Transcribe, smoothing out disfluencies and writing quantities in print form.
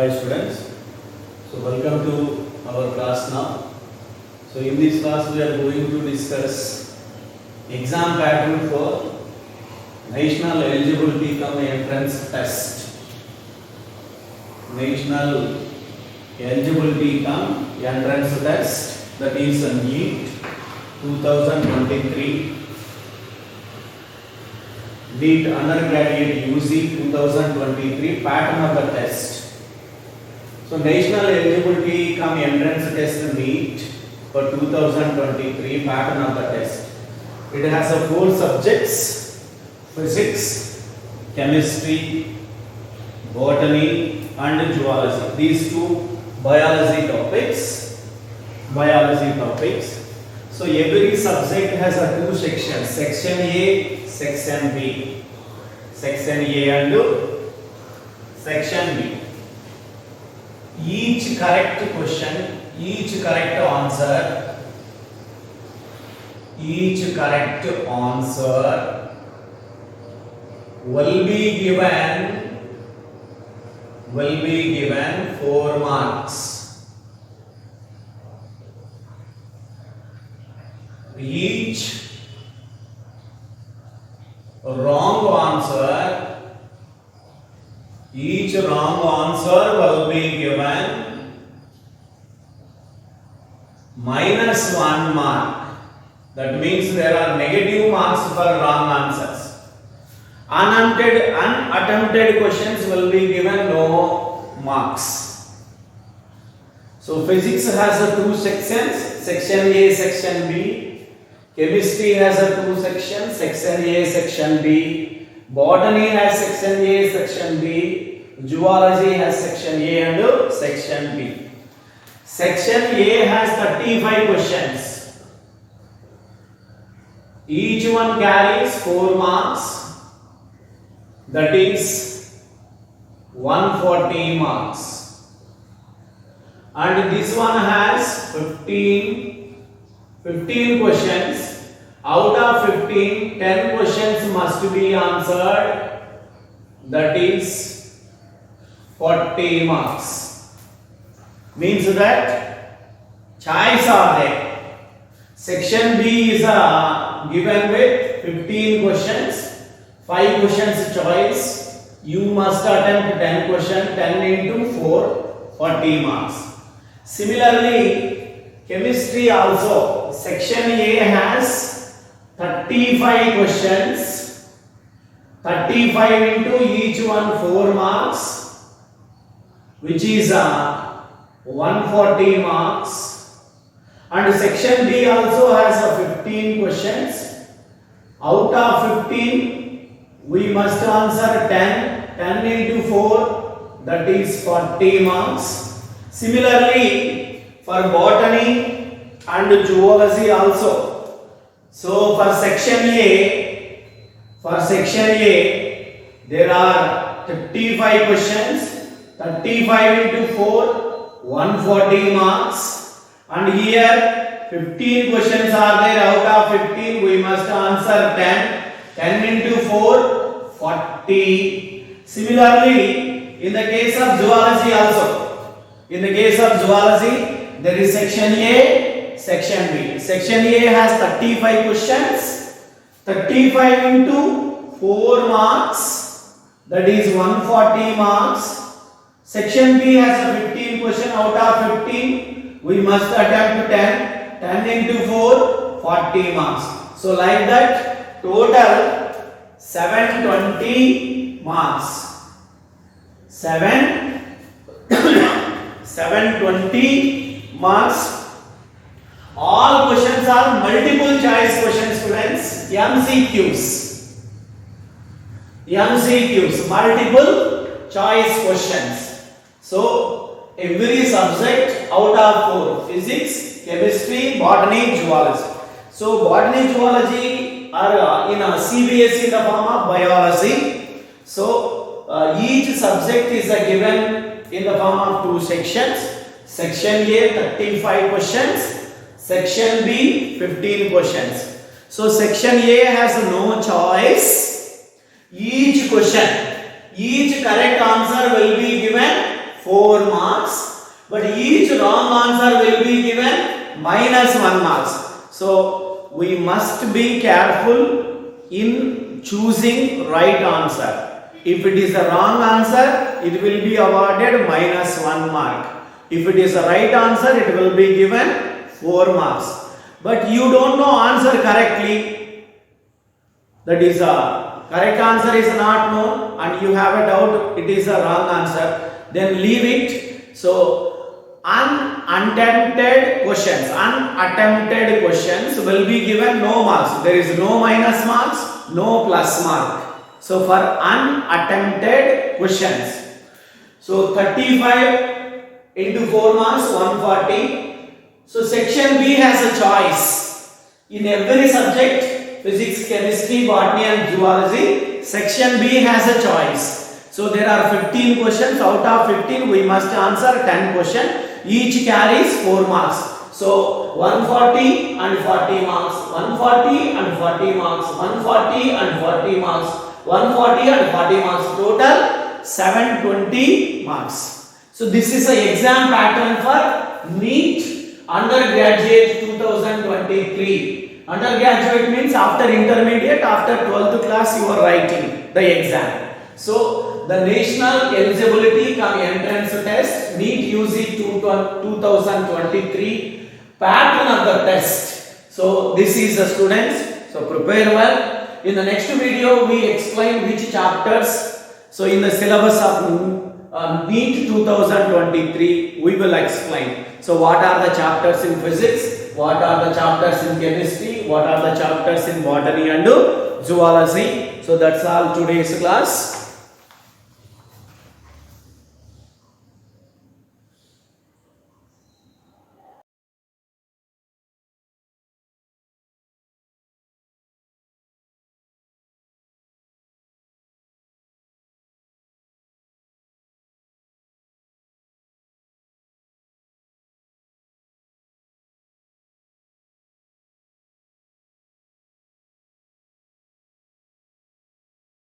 Hi students, so welcome to our class now. So in this class we are going to discuss exam pattern for National Eligibility Cum Entrance Test. National Eligibility Cum Entrance Test, that is NEET 2023. NEET Undergraduate UG 2023 pattern of the test. So National Eligibility Cum Entrance Test NEET for 2023 pattern of the test. It has four subjects: physics, chemistry, botany and zoology. These two biology topics. So every subject has two sections: section A, section B. Section A and section B. Each correct question, each correct answer will be given 4 marks. Each wrong answer will be given -1 mark. That means there are negative marks for wrong answers. Unattempted questions will be given no marks. So physics has two sections, section A, section B. Chemistry has two sections, section A, section B. Botany has section A, section B. Zoology has section A and section B. Section A has 35 questions. Each one carries 4 marks. That is 140 marks. And this one has 15 questions. Out of 15, 10 questions must be answered. That is 40 marks. Means that choice are there. Section B is given with 15 questions, 5 questions choice. You must attempt 10 questions, 10 into 4, 40 marks. Similarly, chemistry also, section A has 35 questions, 35 into each one 4 marks, which is 140 marks. And section B also has 15 questions. Out of 15, we must answer 10. 10 into 4, that is 40 marks. Similarly, for botany and zoology also. So for section A, there are 35 questions. 35 into 4, 140 marks. And here 15 questions are there. Out of 15, we must answer 10. 10 into 4, 40. Similarly, in the case of zoology also. In the case of zoology, there is section A, section B. Section A has 35 questions. 35 into 4 marks. That is 140 marks. Section B has a 15 question. Out of 15, we must attempt 10. 10 into 4, 40 marks. So like that, total 720 marks. 720 marks. All questions are multiple choice questions, students. MCQs, multiple choice questions. So every subject out of 4: physics, chemistry, botany, zoology. So botany, zoology are in a CBSE in the form of biology. So each subject is given in the form of 2 sections. Section A 35 questions, section B 15 questions. So section A has no choice. Each question, each correct answer will be given 4 marks, but each wrong answer will be given minus 1 marks. So we must be careful in choosing right answer. If it is a wrong answer, it will be awarded minus 1 mark. If it is a right answer, it will be given 4 marks. But you don't know answer correctly. That is a correct answer is not known and you have a doubt it is a wrong answer. Then leave it. So unattempted questions will be given no marks. There is no minus marks, no plus mark. So for unattempted questions, so 35 into 4 marks, 140. So section B has a choice. In every subject, physics, chemistry, botany and zoology, section B has a choice. So there are 15 questions. Out of 15, we must answer 10 questions. Each carries 4 marks. So 140 and 40 marks, 140 and 40 marks, 140 and 40 marks, 140 and 40 marks. Total 720 marks. So this is an exam pattern for NEET undergraduate 2023. Undergraduate means after intermediate, after 12th class you are writing the exam. So the national eligibility cum entrance test NEET UG 2023 pattern of the test. So this is the students. So prepare well. In the next video we explain which chapters. So in the syllabus of NEET 2023 we will explain. So what are the chapters in physics? What are the chapters in chemistry? What are the chapters in botany and zoology? So that's all today's class.